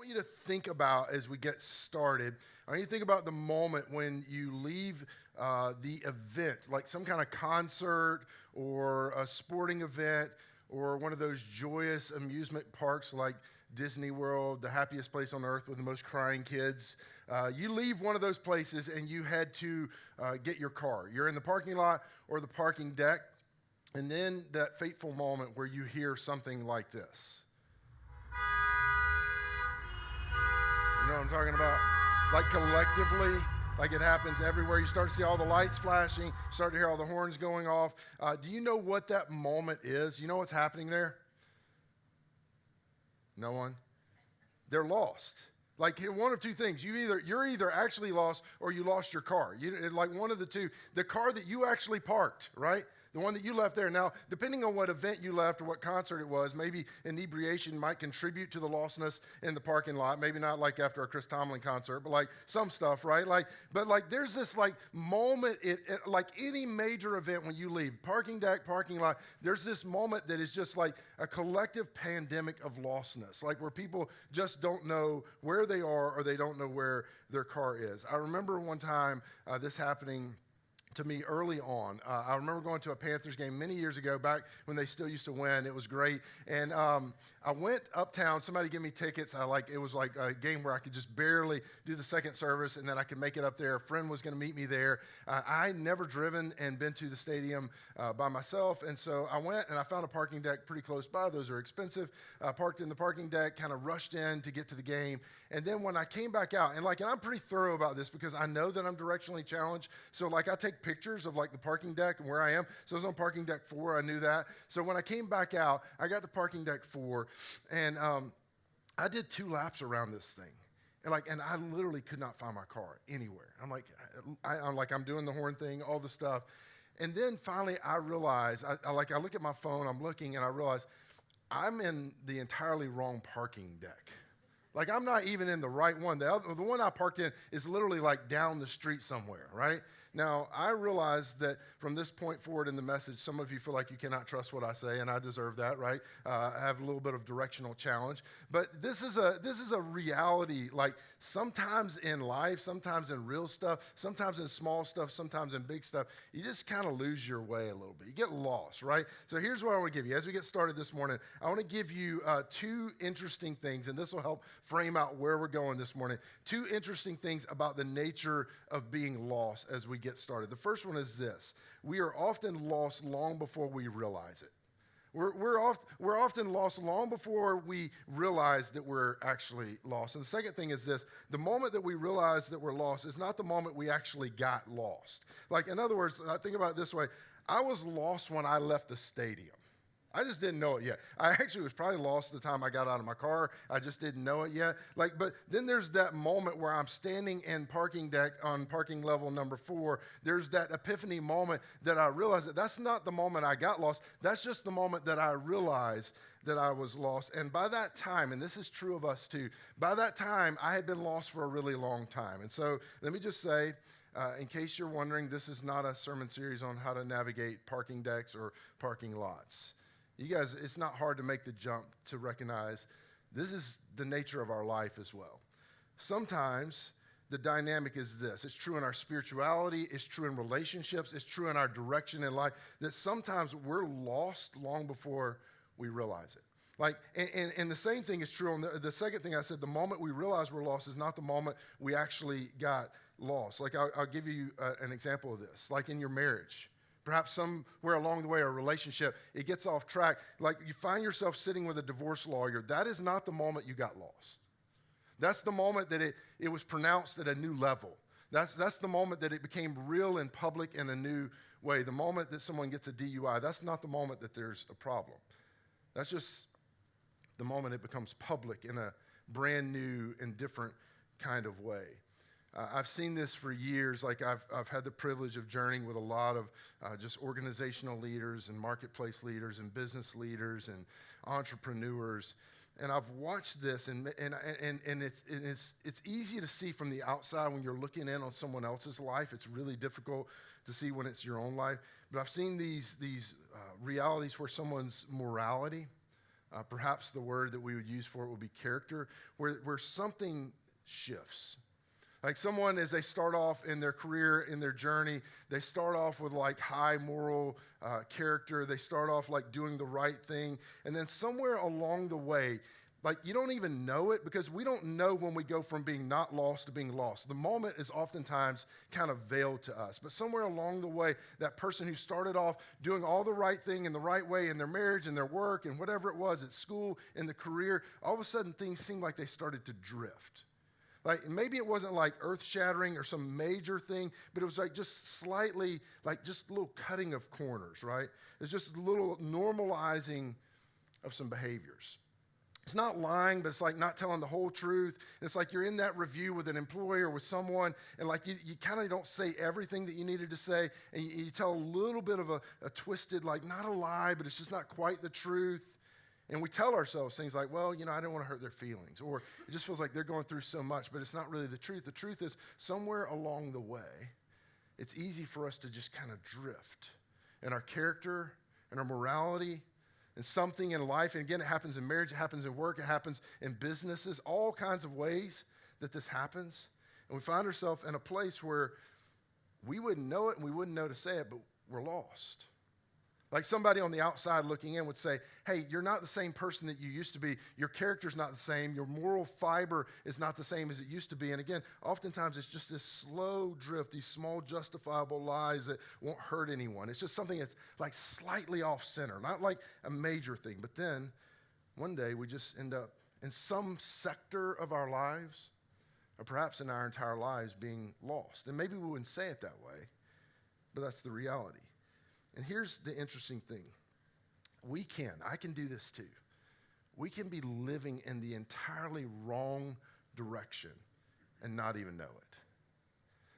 want you to think about as we get started. I want you to think about the moment when you leave the event, like some kind of concert or a sporting event or one of those joyous amusement parks like Disney World, the happiest place on earth with the most crying kids. You leave one of those places and you head to get your car. You're in the parking lot or the parking deck, and then that fateful moment where you hear something like this. You know what I'm talking about? Like collectively, like it happens everywhere. You start to see all the lights flashing, you start to hear all the horns going off. Do you know what that moment is? You know what's happening there? No one? They're lost. Like one of two things. You're either actually lost or you lost your car. Like one of the two. The car that you actually parked, right? The one that you left there. Now, depending on what event you left or what concert it was, maybe inebriation might contribute to the lostness in the parking lot. Maybe not like after a Chris Tomlin concert, but like some stuff, right? But there's this like moment, like any major event when you leave, parking deck, parking lot, there's this moment that is just like a collective pandemic of lostness, like where people just don't know where they are or they don't know where their car is. I remember one time this happening to me early on. I remember going to a Panthers game many years ago, back when they still used to win. It was great. And I went uptown. Somebody gave me tickets. It was like a game where I could just barely do the second service, and then I could make it up there. A friend was going to meet me there. I'd never driven and been to the stadium by myself, and so I went and I found a parking deck pretty close by. Those are expensive. Parked in the parking deck, kind of rushed in to get to the game. And then when I came back out, and I'm pretty thorough about this because I know that I'm directionally challenged. So I take pictures of the parking deck and where I am. So I was on parking deck 4. I knew that. So when I came back out, I got to parking deck 4, and I did 2 laps around this thing. And I literally could not find my car anywhere. I'm doing the horn thing, all the stuff. And then finally I realized, I look at my phone, I'm looking, and I realize I'm in the entirely wrong parking deck. I'm not even in the right one. The one I parked in is literally down the street somewhere, right? Now, I realize that from this point forward in the message, some of you feel like you cannot trust what I say, and I deserve that, right? I have a little bit of directional challenge. But this is a reality. Sometimes in life, sometimes in real stuff, sometimes in small stuff, sometimes in big stuff, you just kind of lose your way a little bit. You get lost, right? So here's what I want to give you. As we get started this morning, I want to give you 2 interesting things, and this will help frame out where we're going this morning. 2 interesting things about the nature of being lost as we get started. The first one is this: we are often lost long before we realize it. We're often lost long before we realize that we're actually lost. And the second thing is this: the moment that we realize that we're lost is not the moment we actually got lost. In other words, I think about it this way: I was lost when I left the stadium. I just didn't know it yet. I actually was probably lost the time I got out of my car. I just didn't know it yet. But then there's that moment where I'm standing in parking deck on parking level number 4. There's that epiphany moment that I realized that that's not the moment I got lost. That's just the moment that I realized that I was lost. And by that time, and this is true of us too, by that time, I had been lost for a really long time. And so let me just say, in case you're wondering, this is not a sermon series on how to navigate parking decks or parking lots. You guys, it's not hard to make the jump to recognize this is the nature of our life as well. Sometimes the dynamic is this. It's true in our spirituality. It's true in relationships. It's true in our direction in life, that sometimes we're lost long before we realize it. And the same thing is true on the second thing I said. The moment we realize we're lost is not the moment we actually got lost. I'll give you an example of this. In your marriage. Perhaps somewhere along the way, a relationship, it gets off track. You find yourself sitting with a divorce lawyer. That is not the moment you got lost. That's the moment that it was pronounced at a new level. That's the moment that it became real in public in a new way. The moment that someone gets a DUI, that's not the moment that there's a problem. That's just the moment it becomes public in a brand new and different kind of way. I've seen this for years. I've had the privilege of journeying with a lot of just organizational leaders and marketplace leaders and business leaders and entrepreneurs. And I've watched this, and it's easy to see from the outside when you're looking in on someone else's life. It's really difficult to see when it's your own life. But I've seen these realities where someone's morality Perhaps the word that we would use for it would be character, where something shifts. Like someone, as they start off in their career, in their journey, they start off with like high moral character. They start off like doing the right thing. And then somewhere along the way, like you don't even know it, because we don't know when we go from being not lost to being lost. The moment is oftentimes kind of veiled to us. But somewhere along the way, that person who started off doing all the right thing in the right way in their marriage and their work and whatever it was at school, in the career, all of a sudden things seemed like they started to drift. Like maybe it wasn't like earth-shattering or some major thing, but it was like just slightly, like just a little cutting of corners, right? It's just a little normalizing of some behaviors. It's not lying, but it's like not telling the whole truth. It's like you're in that review with an employee or with someone, and like you kind of don't say everything that you needed to say, and you tell a little bit of a twisted, like not a lie, but it's just not quite the truth. And we tell ourselves things like, well, I don't want to hurt their feelings. Or it just feels like they're going through so much, but it's not really the truth. The truth is somewhere along the way, it's easy for us to just kind of drift in our character and our morality and something in life. And again, it happens in marriage, it happens in work, it happens in businesses, all kinds of ways that this happens. And we find ourselves in a place where we wouldn't know it and we wouldn't know to say it, but we're lost. Like somebody on the outside looking in would say, hey, you're not the same person that you used to be. Your character's not the same. Your moral fiber is not the same as it used to be. And again, oftentimes it's just this slow drift, these small justifiable lies that won't hurt anyone. It's just something that's like slightly off center, not like a major thing. But then one day we just end up in some sector of our lives, or perhaps in our entire lives, being lost. And maybe we wouldn't say it that way, but that's the reality. And here's the interesting thing. I can do this too. We can be living in the entirely wrong direction and not even know it.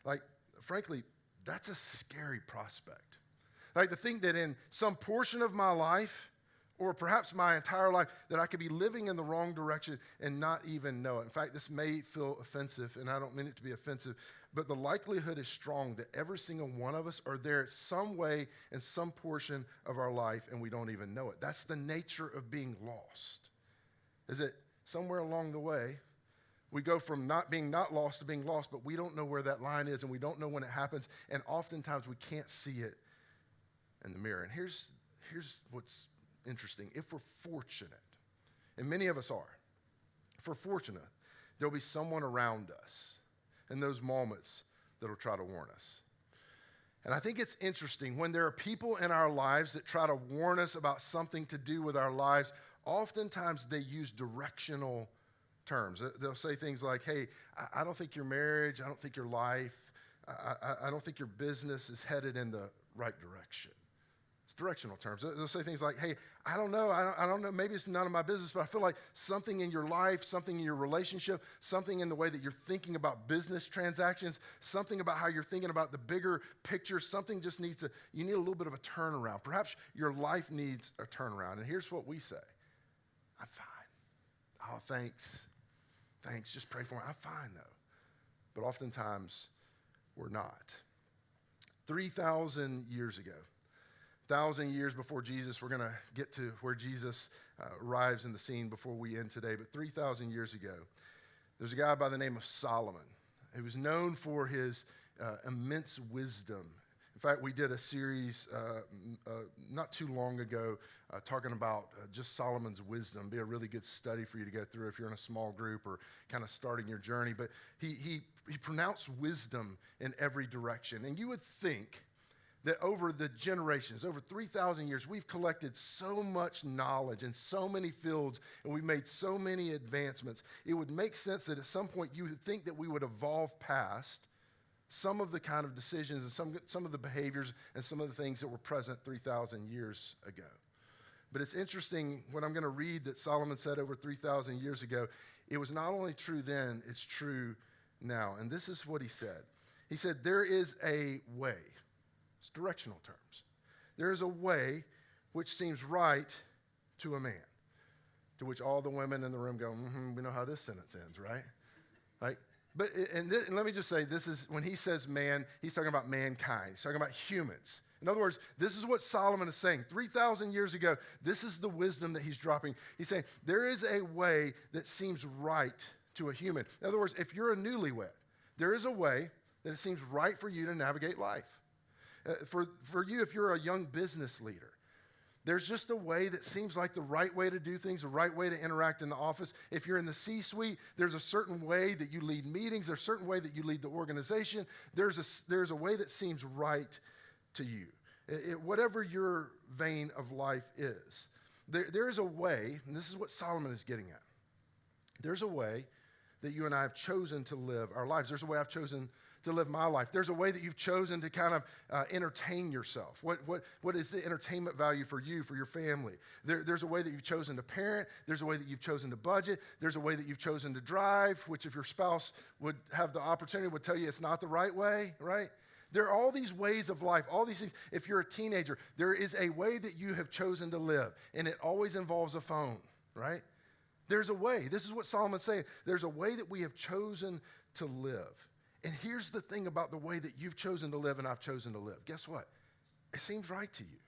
Like, frankly, that's a scary prospect. Like to think that in some portion of my life, or perhaps my entire life, that I could be living in the wrong direction and not even know it. In fact, this may feel offensive, and I don't mean it to be offensive, but the likelihood is strong that every single one of us are there some way in some portion of our life, and we don't even know it. That's the nature of being lost, is that somewhere along the way, we go from not lost to being lost, but we don't know where that line is, and we don't know when it happens, and oftentimes we can't see it in the mirror. And here's what's interesting. If we're fortunate, and many of us are, if we're fortunate, there'll be someone around us in those moments that'll try to warn us. And I think it's interesting when there are people in our lives that try to warn us about something to do with our lives, oftentimes they use directional terms. They'll say things like, hey, I don't think your marriage, I don't think your life, I don't think your business is headed in the right direction. It's directional terms. They'll say things like, hey, I don't know, maybe it's none of my business, but I feel like something in your life, something in your relationship, something in the way that you're thinking about business transactions, something about how you're thinking about the bigger picture, something just you need a little bit of a turnaround. Perhaps your life needs a turnaround. And here's what we say. I'm fine. Oh, thanks, just pray for me. I'm fine though. But oftentimes we're not. 3,000 years ago, 1,000 years before Jesus, we're going to get to where Jesus arrives in the scene before we end today. But 3,000 years ago, there's a guy by the name of Solomon. He was known for his immense wisdom. In fact, we did a series not too long ago talking about just Solomon's wisdom. It'd be a really good study for you to go through if you're in a small group or kind of starting your journey. But he pronounced wisdom in every direction. And you would think that over the generations, over 3,000 years, we've collected so much knowledge in so many fields, and we've made so many advancements. It would make sense that at some point you would think that we would evolve past some of the kind of decisions and some of the behaviors and some of the things that were present 3,000 years ago. But it's interesting when I'm going to read that Solomon said over 3,000 years ago, it was not only true then, it's true now. And this is what he said. He said, there is a way. It's directional terms. There is a way which seems right to a man. To which all the women in the room go, we know how this sentence ends, right? And let me just say, this is when he says man, he's talking about mankind. He's talking about humans. In other words, this is what Solomon is saying. 3,000 years ago, this is the wisdom that he's dropping. He's saying there is a way that seems right to a human. In other words, if you're a newlywed, there is a way that it seems right for you to navigate life. For you, if you're a young business leader, there's just a way that seems like the right way to do things, the right way to interact in the office. If you're in the C-suite, there's a certain way that you lead meetings. There's a certain way that you lead the organization. There's a way that seems right to you. Whatever your vein of life is, there is a way, and this is what Solomon is getting at. There's a way that you and I have chosen to live our lives. There's a way I've chosen to live my life. There's a way that you've chosen to kind of entertain yourself. What is the entertainment value for you, for your family? There's a way that you've chosen to parent. There's a way that you've chosen to budget. There's a way that you've chosen to drive, which if your spouse would have the opportunity would tell you it's not the right way, right? There are all these ways of life, all these things. If you're a teenager, there is a way that you have chosen to live, and it always involves a phone, right? There's a way. This is what Solomon's saying. There's a way that we have chosen to live. And here's the thing about the way that you've chosen to live and I've chosen to live. Guess what? It seems right to you.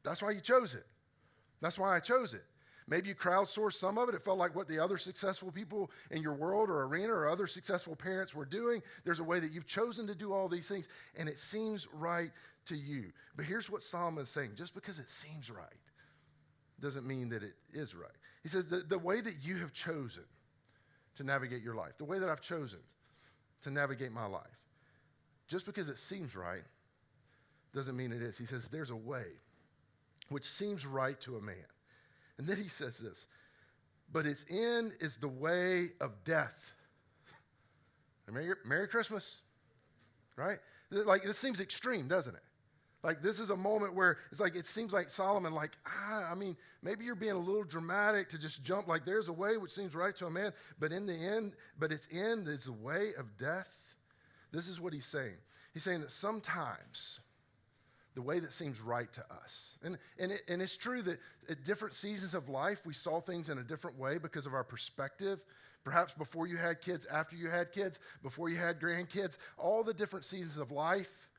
That's why you chose it. That's why I chose it. Maybe you crowdsourced some of it. It felt like what the other successful people in your world or arena or other successful parents were doing. There's a way that you've chosen to do all these things, and it seems right to you. But here's what Solomon is saying. Just because it seems right doesn't mean that it is right. He says the way that you have chosen to navigate your life, the way that I've chosen to navigate my life, just because it seems right doesn't mean it is. He says there's a way which seems right to a man. And then he says this, but its end is the way of death. Merry Christmas, right? Like, this seems extreme, doesn't it? Like, this is a moment where it's like, it seems like Solomon, like, I mean, maybe you're being a little dramatic to just jump, like, there's a way which seems right to a man, but in the end, but its end is the way of death. This is what he's saying. He's saying that sometimes the way that seems right to us. And it's true that at different seasons of life, we saw things in a different way because of our perspective. Perhaps before you had kids, after you had kids, before you had grandkids, all the different seasons of life,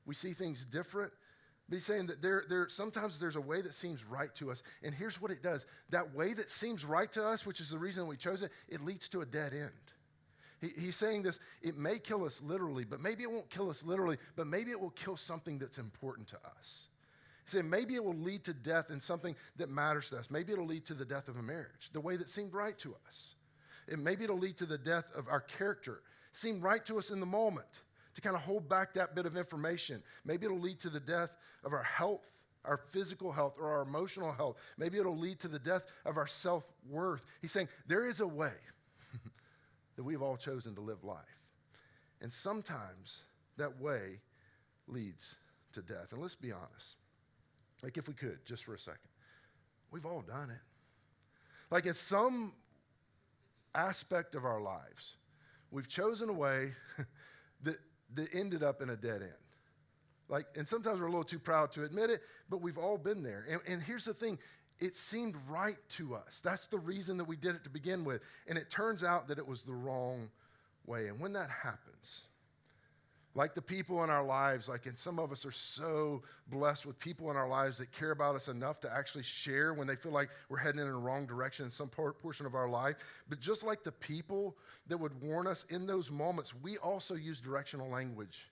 we see things different. But he's saying that sometimes there's a way that seems right to us. And here's what it does. That way that seems right to us, which is the reason we chose it, it leads to a dead end. He's saying this, it may kill us literally, but maybe it won't kill us literally, but maybe it will kill something that's important to us. He's saying maybe it will lead to death in something that matters to us. Maybe it'll lead to the death of a marriage, the way that seemed right to us. And maybe it'll lead to the death of our character, seemed right to us in the moment, to kind of hold back that bit of information. Maybe it'll lead to the death of our health, our physical health, or our emotional health. Maybe it'll lead to the death of our self-worth. He's saying there is a way that we've all chosen to live life. And sometimes that way leads to death. And let's be honest. Like, if we could, just for a second, we've all done it. Like, in some aspect of our lives, we've chosen a way that ended up in a dead end. Like, and sometimes we're a little too proud to admit it, but we've all been there. And here's the thing. It seemed right to us. That's the reason that we did it to begin with. And it turns out that it was the wrong way. And when that happens, like the people in our lives, and some of us are so blessed with people in our lives that care about us enough to actually share when they feel like we're heading in the wrong direction in some portion of our life. But just like the people that would warn us in those moments, we also use directional language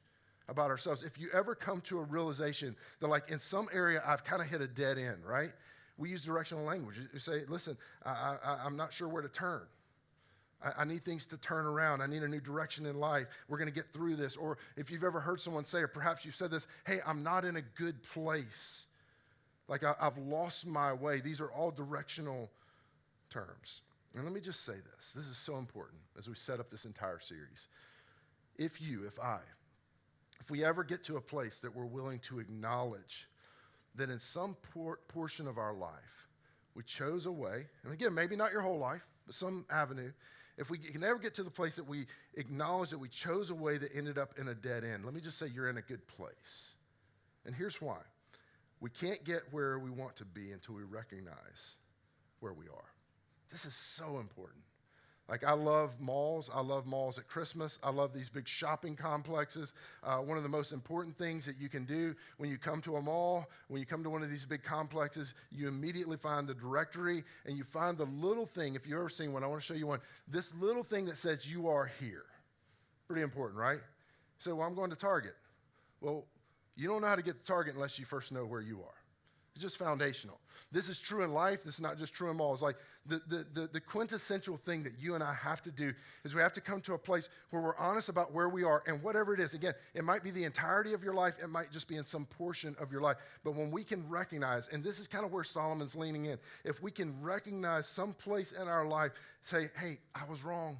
about ourselves. If you ever come to a realization that, like, in some area I've kind of hit a dead end, right? We use directional language. You say, listen, I'm not sure where to turn. I need things to turn around. I need a new direction in life. We're going to get through this. Or if you've ever heard someone say, or perhaps you've said this, hey, I'm not in a good place. Like, I've lost my way. These are all directional terms. And let me just say this. This is so important as we set up this entire series. If we ever get to a place that we're willing to acknowledge that in some portion of our life, we chose a way, and again, maybe not your whole life, but some avenue. If we can ever get to the place that we acknowledge that we chose a way that ended up in a dead end, let me just say you're in a good place. And here's why. We can't get where we want to be until we recognize where we are. This is so important. Like, I love malls. I love malls at Christmas. I love these big shopping complexes. One of the most important things that you can do when you come to a mall, when you come to one of these big complexes, you immediately find the directory and you find the little thing. If you've ever seen one, I want to show you one. This little thing that says, "You are here." Pretty important, right? So, well, I'm going to Target. Well, you don't know how to get to Target unless you first know where you are. It's just foundational. This is true in life. This is not just true in malls. Like the quintessential thing that you and I have to do is we have to come to a place where we're honest about where we are and whatever it is. Again, it might be the entirety of your life. It might just be in some portion of your life. But when we can recognize, and this is kind of where Solomon's leaning in, if we can recognize some place in our life, say, "Hey, I was wrong."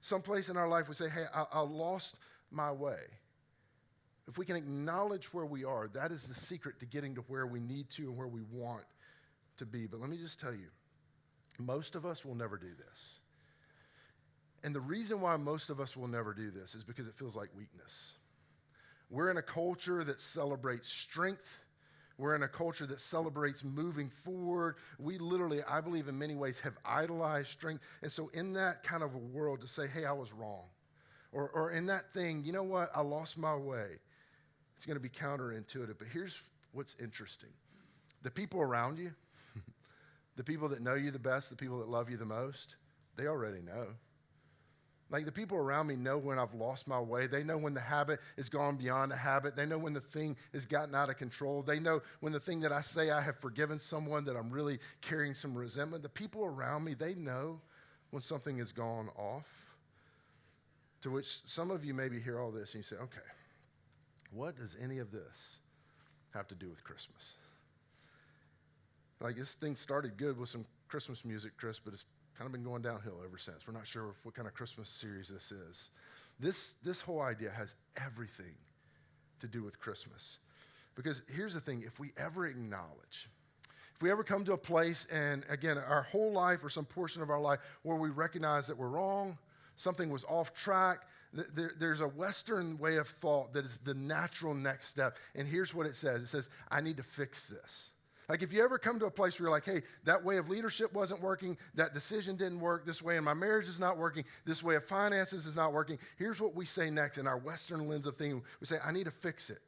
Some place in our life we say, "Hey, I lost my way." If we can acknowledge where we are, that is the secret to getting to where we need to and where we want to be. But let me just tell you, most of us will never do this. And the reason why most of us will never do this is because it feels like weakness. We're in a culture that celebrates strength. We're in a culture that celebrates moving forward. We literally, I believe in many ways, have idolized strength. And so in that kind of a world to say, "Hey, I was wrong," or in that thing, "You know what, I lost my way," it's going to be counterintuitive. But here's what's interesting. The people around you, the people that know you the best, the people that love you the most, they already know. Like, the people around me know when I've lost my way. They know when the habit has gone beyond a habit. They know when the thing has gotten out of control. They know when the thing that I say I have forgiven someone that I'm really carrying some resentment. The people around me, they know when something has gone off. To which some of you maybe hear all this and you say, "Okay, what does any of this have to do with Christmas?" Like, this thing started good with some Christmas music, Chris, but it's kind of been going downhill ever since. We're not sure what kind of Christmas series this is. This whole idea has everything to do with Christmas. Because here's the thing, if we ever acknowledge, if we ever come to a place, and again, our whole life or some portion of our life where we recognize that we're wrong, something was off track, there's a Western way of thought that is the natural next step. And here's what it says. It says, "I need to fix this." Like, if you ever come to a place where you're like, "Hey, that way of leadership wasn't working, that decision didn't work, this way in my marriage is not working, this way of finances is not working," here's what we say next in our Western lens of thinking. We say, "I need to fix it.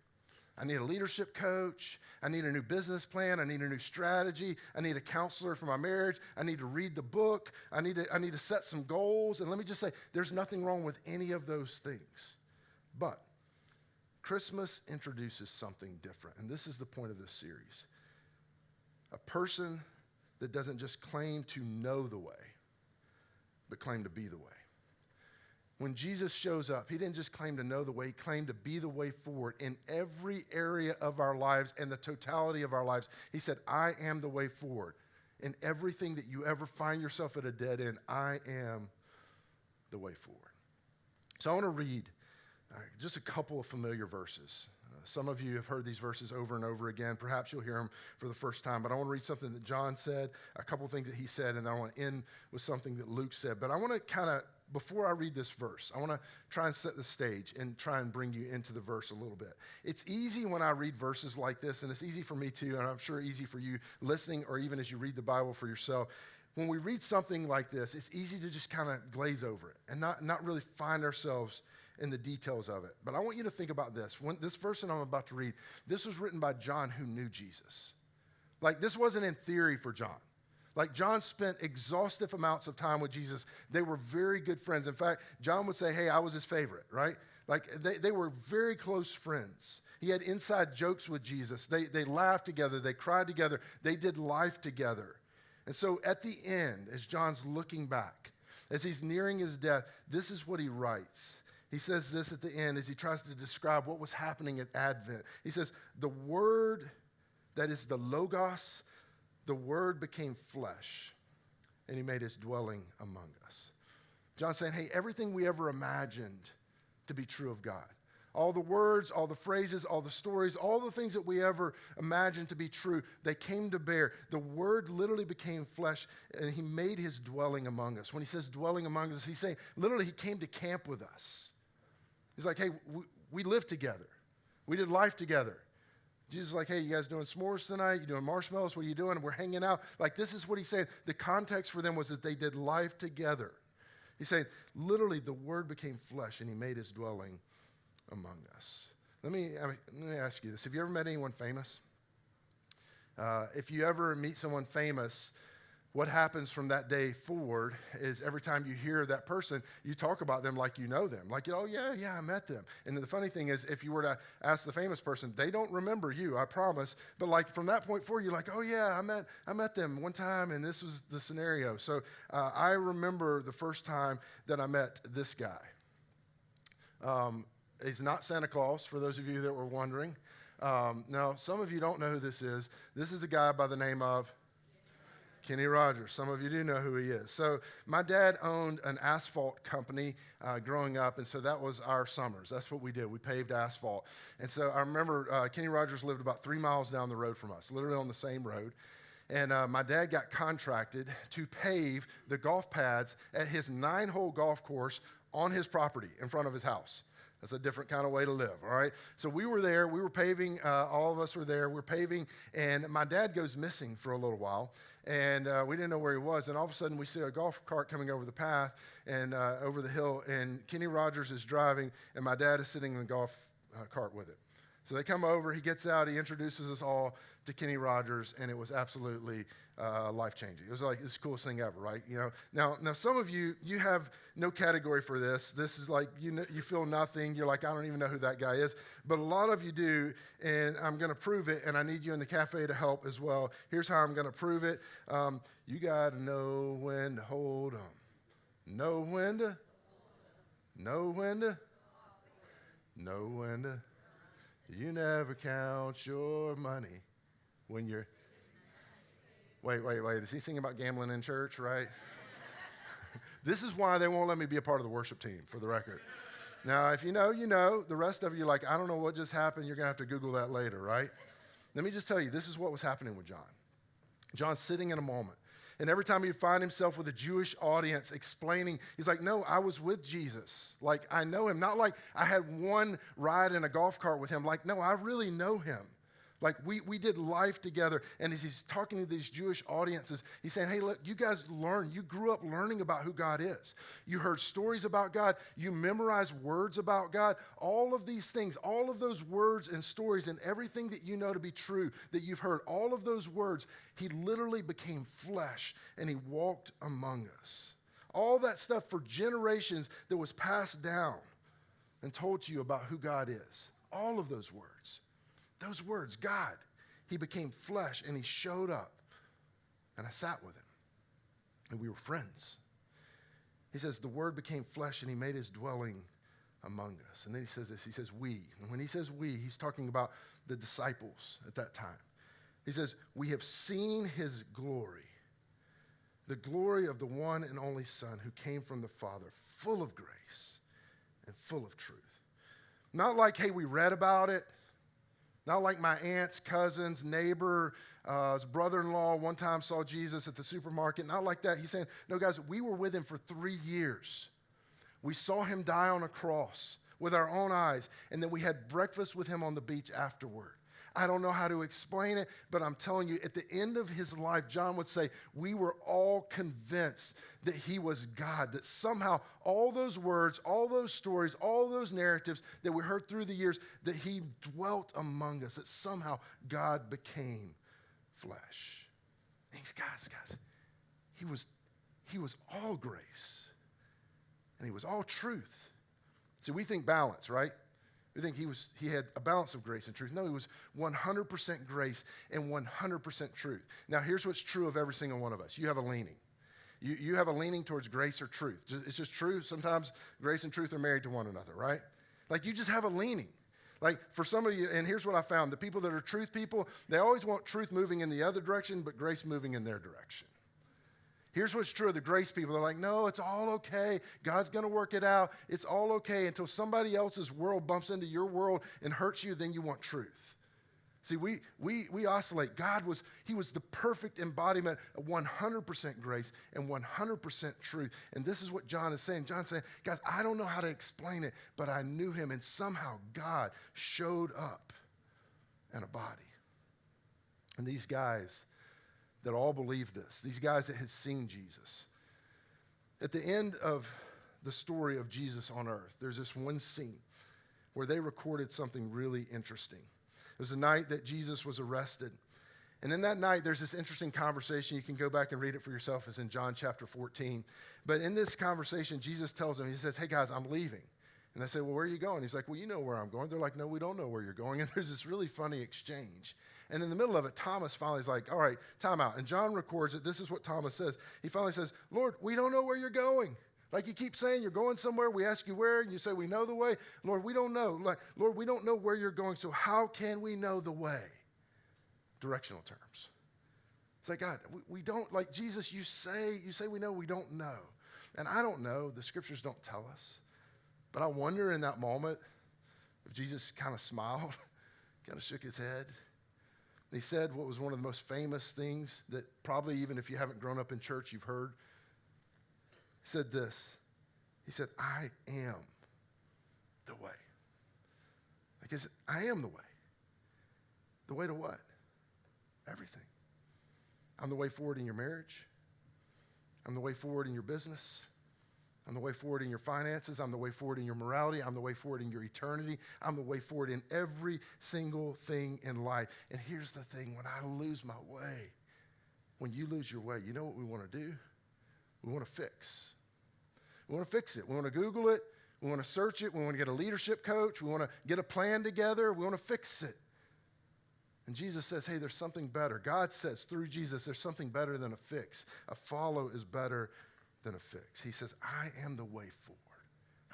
I need a leadership coach. I need a new business plan. I need a new strategy. I need a counselor for my marriage. I need to read the book. I need to set some goals." And let me just say, there's nothing wrong with any of those things. But Christmas introduces something different. And this is the point of this series. A person that doesn't just claim to know the way, but claim to be the way. When Jesus shows up, he didn't just claim to know the way, he claimed to be the way forward in every area of our lives and the totality of our lives. He said, "I am the way forward." In everything that you ever find yourself at a dead end, I am the way forward. So I want to read just a couple of familiar verses. Some of you have heard these verses over and over again. Perhaps you'll hear them for the first time. But I want to read something that John said, a couple of things that he said, and then I want to end with something that Luke said. But I want to kind of, before I read this verse, I want to try and set the stage and try and bring you into the verse a little bit. It's easy when I read verses like this, and it's easy for me too, and I'm sure easy for you listening or even as you read the Bible for yourself. When we read something like this, it's easy to just kind of glaze over it and not really find ourselves in the details of it. But I want you to think about this. When this verse that I'm about to read, this was written by John, who knew Jesus. Like, this wasn't in theory for John. Like, John spent exhaustive amounts of time with Jesus. They were very good friends. In fact, John would say, "Hey, I was his favorite," right? Like, they were very close friends. He had inside jokes with Jesus. They laughed together. They cried together. They did life together. And so at the end, as John's looking back, as he's nearing his death, this is what he writes. He says this at the end as he tries to describe what was happening at Advent. He says, "The Word, that is the Logos, the Word became flesh, and he made his dwelling among us." John's saying, hey, everything we ever imagined to be true of God, all the words, all the phrases, all the stories, all the things that we ever imagined to be true, they came to bear. The Word literally became flesh, and he made his dwelling among us. When he says dwelling among us, he's saying literally he came to camp with us. He's like, hey, we lived together. We did life together. Jesus is like, hey, you guys doing s'mores tonight? You doing marshmallows? What are you doing? And we're hanging out. Like, this is what he's saying. The context for them was that they did life together. He's saying, literally, the Word became flesh, and he made his dwelling among us. Let me ask you this. Have you ever met anyone famous? If you ever meet someone famous, what happens from that day forward is every time you hear that person, you talk about them like you know them. Like, oh, yeah, I met them. And the funny thing is, if you were to ask the famous person, they don't remember you, I promise. But like from that point forward, you're like, oh, yeah, I met them one time, and this was the scenario. So I remember the first time that I met this guy. He's not Santa Claus, for those of you that were wondering. Now, some of you don't know who this is. This is a guy by the name of Kenny Rogers. Some of you do know who he is. So my dad owned an asphalt company growing up, and so that was our summers. That's what we did. We paved asphalt. And so I remember Kenny Rogers lived about 3 miles down the road from us, literally on the same road. And my dad got contracted to pave the golf pads at his 9-hole golf course on his property in front of his house. That's a different kind of way to live, all right? So we were there. We were paving. All of us were there. We're paving, and my dad goes missing for a little while, and we didn't know where he was. And all of a sudden, we see a golf cart coming over the path and over the hill, and Kenny Rogers is driving, and my dad is sitting in the golf cart with it. So they come over. He gets out. He introduces us all to Kenny Rogers, and it was absolutely life-changing. It was like it's the coolest thing ever, right? You know. Now some of you have no category for this. This is like you feel nothing. You're like, I don't even know who that guy is. But a lot of you do, and I'm going to prove it. And I need you in the cafe to help as well. Here's how I'm going to prove it. You got to know when to hold them. Know when to. You never count your money when you're... Wait. Is he singing about gambling in church, right? This is why they won't let me be a part of the worship team, for the record. Now, if you know, you know. The rest of you, like, I don't know what just happened. You're going to have to Google that later, right? Let me just tell you, this is what was happening with John. John's sitting in a moment. And every time he'd find himself with a Jewish audience explaining, he's like, no, I was with Jesus. Like, I know him. Not like I had one ride in a golf cart with him. Like, no, I really know him. Like, we did life together. And as he's talking to these Jewish audiences, he's saying, hey, look, you guys learn. You grew up learning about who God is. You heard stories about God. You memorized words about God. All of these things, all of those words and stories and everything that you know to be true, that you've heard, all of those words, he literally became flesh and he walked among us. All that stuff for generations that was passed down and told to you about who God is. All of those words. Those words, God, he became flesh and he showed up. And I sat with him and we were friends. He says, the word became flesh and he made his dwelling among us. And then he says this, he says, we. And when he says we, he's talking about the disciples at that time. He says, we have seen his glory, the glory of the one and only Son who came from the Father, full of grace and full of truth. Not like, hey, we read about it. Not like my aunt's cousin's neighbor, his brother-in-law one time saw Jesus at the supermarket. Not like that. He's saying, no, guys, we were with him for 3 years. We saw him die on a cross with our own eyes, and then we had breakfast with him on the beach afterward. I don't know how to explain it, but I'm telling you, at the end of his life, John would say, we were all convinced that he was God, that somehow all those words, all those stories, all those narratives that we heard through the years, that he dwelt among us, that somehow God became flesh. And he's, guys, he was all grace, and he was all truth. See, we think balance, right? We think he had a balance of grace and truth. No, he was 100% grace and 100% truth. Now, here's what's true of every single one of us. You have a leaning. You have a leaning towards grace or truth. It's just true. Sometimes grace and truth are married to one another, right? Like, you just have a leaning. Like, for some of you, and here's what I found. The people that are truth people, they always want truth moving in the other direction, but grace moving in their direction. Here's what's true of the grace people. They're like, no, it's all okay. God's going to work it out. It's all okay until somebody else's world bumps into your world and hurts you, then you want truth. See, we oscillate. He was the perfect embodiment of 100% grace and 100% truth. And this is what John is saying. John's saying, guys, I don't know how to explain it, but I knew him, and somehow God showed up in a body. And these guys that all believed this, these guys that had seen Jesus, at the end of the story of Jesus on earth, there's this one scene where they recorded something really interesting. It was the night that Jesus was arrested. And in that night, there's this interesting conversation. You can go back and read it for yourself. It's in John chapter 14. But in this conversation, Jesus tells them, he says, hey guys, I'm leaving. And they say, well, where are you going? He's like, well, you know where I'm going. They're like, no, we don't know where you're going. And there's this really funny exchange. And in the middle of it, Thomas finally is like, all right, time out. And John records it. This is what Thomas says. He finally says, Lord, we don't know where you're going. Like you keep saying you're going somewhere. We ask you where, and you say we know the way. Lord, we don't know. Like, Lord, we don't know where you're going, so how can we know the way? Directional terms. It's like, God, we don't, like Jesus, you say we know, we don't know. And I don't know. The scriptures don't tell us. But I wonder in that moment if Jesus kind of smiled, kind of shook his head. He said what was one of the most famous things that probably even if you haven't grown up in church, you've heard. He said this. He said, I am the way. Like I said, I am the way. The way to what? Everything. I'm the way forward in your marriage. I'm the way forward in your business. I'm the way forward in your finances. I'm the way forward in your morality. I'm the way forward in your eternity. I'm the way forward in every single thing in life. And here's the thing, when I lose my way, when you lose your way, you know what we want to do? We want to fix. We want to fix it. We want to Google it. We want to search it. We want to get a leadership coach. We want to get a plan together. We want to fix it. And Jesus says, hey, there's something better. God says through Jesus, there's something better than a fix. A follow is better than a fix. He says, I am the way forward.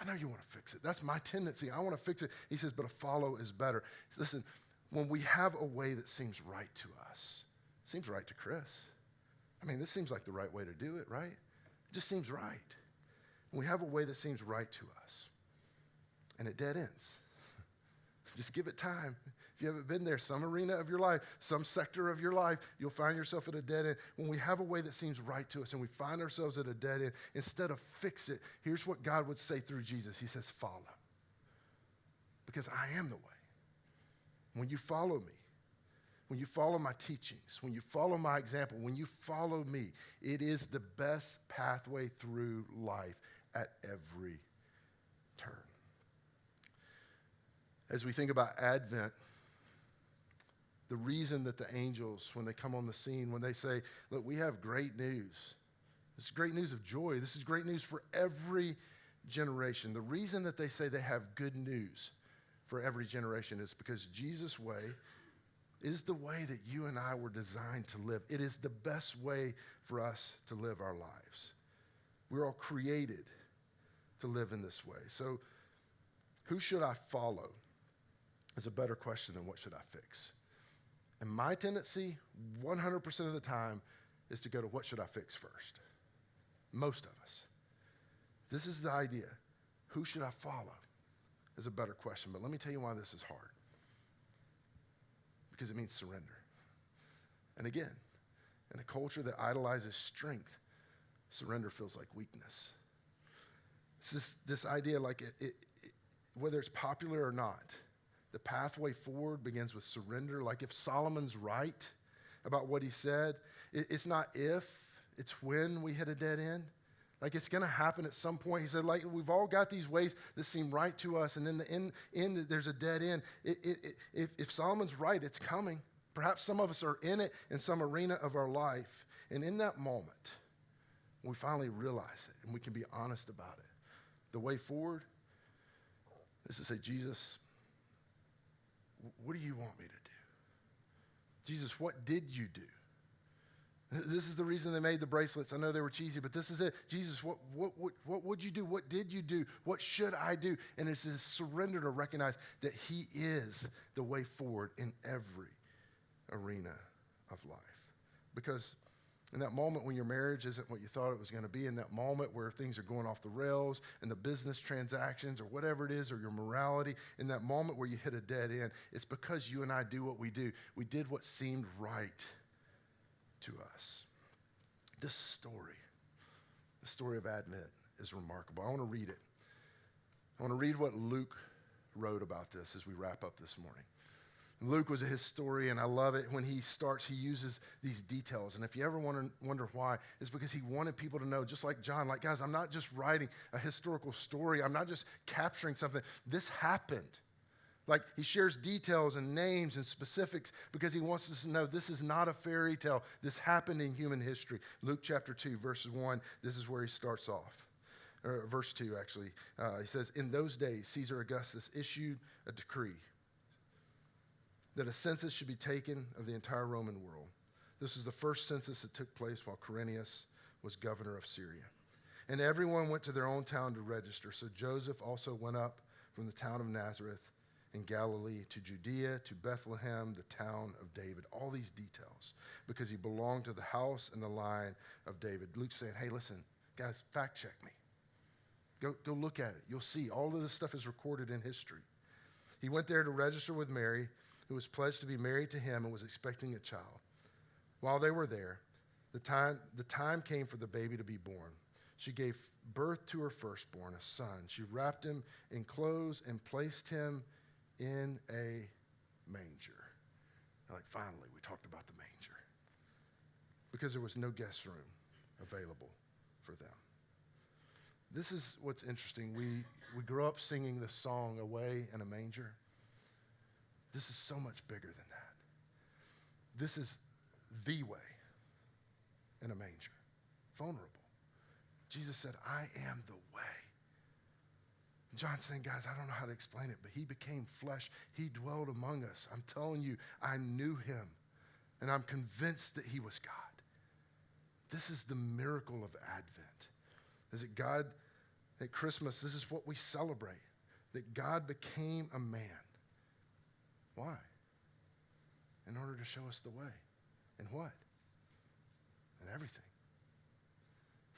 I know you want to fix it. That's my tendency. I want to fix it. He says, but a follow is better. Listen, when we have a way that seems right to us, seems right to Chris. I mean, this seems like the right way to do it, right? It just seems right. When we have a way that seems right to us, and it dead ends. Just give it time. If you haven't been there, some arena of your life, some sector of your life, you'll find yourself at a dead end. When we have a way that seems right to us and we find ourselves at a dead end, instead of fix it, here's what God would say through Jesus. He says, follow. Because I am the way. When you follow me, when you follow my teachings, when you follow my example, when you follow me, it is the best pathway through life at every turn. As we think about Advent, the reason that the angels, when they come on the scene, when they say, look, we have great news. This is great news of joy. This is great news for every generation. The reason that they say they have good news for every generation is because Jesus' way is the way that you and I were designed to live. It is the best way for us to live our lives. We're all created to live in this way. So who should I follow is a better question than what should I fix. And my tendency, 100% of the time, is to go to what should I fix first. Most of us. This is the idea. Who should I follow is a better question. But let me tell you why this is hard. Because it means surrender. And again, in a culture that idolizes strength, surrender feels like weakness. It's this idea, like whether it's popular or not, the pathway forward begins with surrender. Like if Solomon's right about what he said, it's not if, it's when we hit a dead end. Like it's going to happen at some point. He said, like we've all got these ways that seem right to us, and in the end there's a dead end. If Solomon's right, it's coming. Perhaps some of us are in it in some arena of our life. And in that moment, we finally realize it, and we can be honest about it. The way forward is to say, Jesus, what do you want me to do? Jesus, what did you do? This is the reason they made the bracelets. I know they were cheesy, but this is it. Jesus, what would you do? What did you do? What should I do? And it's this surrender to recognize that he is the way forward in every arena of life. Because in that moment when your marriage isn't what you thought it was going to be, in that moment where things are going off the rails and the business transactions or whatever it is, or your morality, in that moment where you hit a dead end, it's because you and I do what we do. We did what seemed right to us. This story, the story of Advent, is remarkable. I want to read it. I want to read what Luke wrote about this as we wrap up this morning. Luke was a historian. I love it. When he starts, he uses these details. And if you ever wonder why, it's because he wanted people to know, just like John, like, guys, I'm not just writing a historical story. I'm not just capturing something. This happened. Like, he shares details and names and specifics because he wants us to know this is not a fairy tale. This happened in human history. Luke chapter 2, verse 1, this is where he starts off. Verse 2, actually. He says, in those days, Caesar Augustus issued a decree that a census should be taken of the entire Roman world. This was the first census that took place while Quirinius was governor of Syria. And everyone went to their own town to register. So Joseph also went up from the town of Nazareth in Galilee to Judea, to Bethlehem, the town of David. All these details, because he belonged to the house and the line of David. Luke's saying, hey, listen, guys, fact check me. Go look at it. You'll see all of this stuff is recorded in history. He went there to register with Mary, who was pledged to be married to him and was expecting a child. While they were there, the time came for the baby to be born. She gave birth to her firstborn, a son. She wrapped him in clothes and placed him in a manger. Like, finally, we talked about the manger. Because there was no guest room available for them. This is what's interesting. We grew up singing this song, Away in a Manger. This is so much bigger than that. This is the way in a manger. Vulnerable. Jesus said, I am the way. John's saying, guys, I don't know how to explain it, but he became flesh. He dwelled among us. I'm telling you, I knew him, and I'm convinced that he was God. This is the miracle of Advent. Is it God, at Christmas, this is what we celebrate, that God became a man. Why? In order to show us the way. And what? And everything.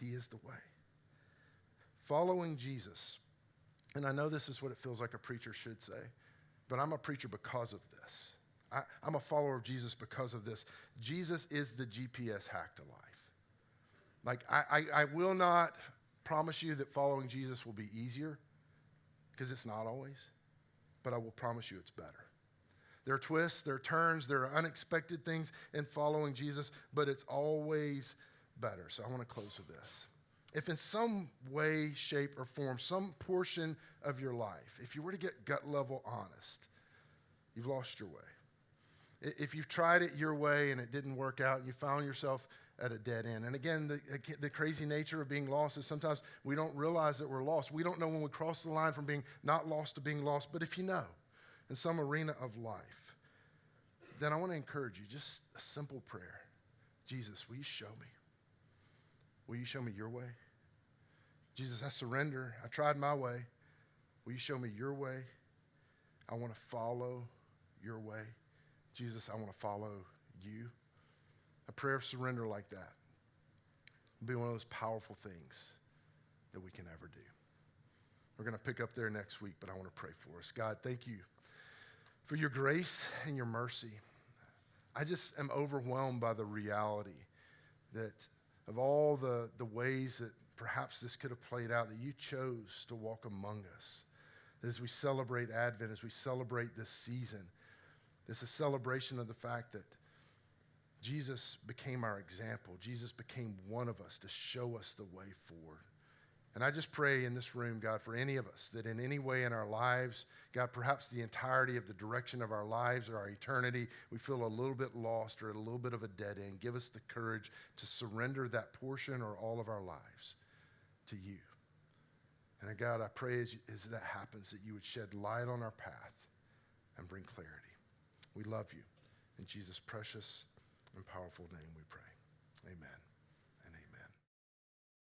He is the way. Following Jesus, and I know this is what it feels like a preacher should say, but I'm a preacher because of this. I'm a follower of Jesus because of this. Jesus is the GPS hack to life. Like, I will not promise you that following Jesus will be easier, because it's not always, but I will promise you it's better. There are twists, there are turns, there are unexpected things in following Jesus, but it's always better. So I want to close with this. If in some way, shape, or form, some portion of your life, if you were to get gut level honest, you've lost your way. If you've tried it your way and it didn't work out and you found yourself at a dead end. And again, the crazy nature of being lost is sometimes we don't realize that we're lost. We don't know when we cross the line from being not lost to being lost. But if you know, in some arena of life, then I want to encourage you, just a simple prayer. Jesus, will you show me? Will you show me your way? Jesus, I surrender. I tried my way. Will you show me your way? I want to follow your way. Jesus, I want to follow you. A prayer of surrender like that will be one of those powerful things that we can ever do. We're going to pick up there next week, but I want to pray for us. God, thank you for your grace and your mercy. I just am overwhelmed by the reality that of all the ways that perhaps this could have played out, that you chose to walk among us. That as we celebrate Advent, as we celebrate this season, it's a celebration of the fact that Jesus became our example. Jesus became one of us to show us the way forward. And I just pray in this room, God, for any of us that in any way in our lives, God, perhaps the entirety of the direction of our lives or our eternity, we feel a little bit lost or at a little bit of a dead end. Give us the courage to surrender that portion or all of our lives to you. And God, I pray as that happens that you would shed light on our path and bring clarity. We love you. In Jesus' precious and powerful name we pray. Amen.